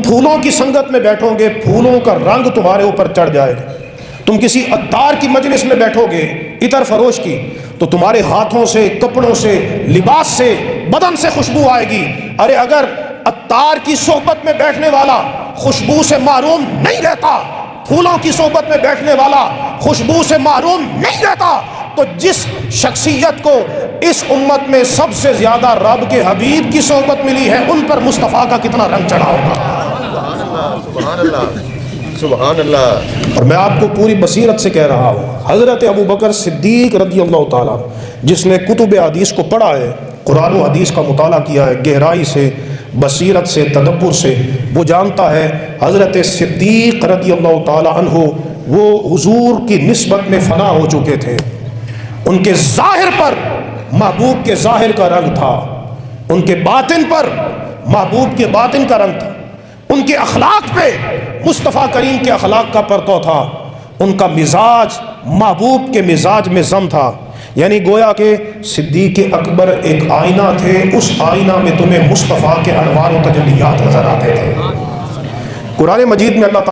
پھولوں کی سنگت میں بیٹھو گے پھولوں کا رنگ تمہارے اوپر چڑھ جائے گا. تم کسی عطار کی مجلس میں بیٹھو گے عطر فروش کی تو تمہارے ہاتھوں سے کپڑوں سے لباس سے بدن سے خوشبو آئے گی. ارے اگر عطار کی صحبت میں بیٹھنے والا خوشبو سے محروم نہیں رہتا, پھولوں کی صحبت میں بیٹھنے والا خوشبو سے محروم نہیں رہتا, تو جس شخصیت کو اس امت میں سب سے زیادہ رب کے حبیب کی صحبت ملی ہے ان پر مصطفیٰ کا کتنا رنگ چڑھا ہوگا. سبحان اللہ سبحان اللہ. اور میں آپ کو پوری بصیرت سے کہہ رہا ہوں, حضرت ابوبکر صدیق رضی اللہ تعالیٰ جس نے کتب حدیث کو پڑھا ہے, قرآن و حدیث کا مطالعہ کیا ہے گہرائی سے, بصیرت سے, تدبر سے, وہ جانتا ہے حضرت صدیق رضی اللہ تعالیٰ عنہ وہ حضور کی نسبت میں فنا ہو چکے تھے. ان کے ظاہر پر محبوب کے ظاہر کا رنگ تھا, ان کے باطن پر محبوب کے باطن کا رنگ تھا, ان کے اخلاق پہ مصطفیٰ کریم کے اخلاق کا پرتو تھا, ان کا مزاج محبوب کے مزاج میں ضم تھا. یعنی گویا کہ صدیق اکبر ایک آئینہ تھے, اس آئینہ میں تمہیں مصطفیٰ کے انوار و تجلیات نظر آتے تھے. قرآن مجید میں اللہ تعالیٰ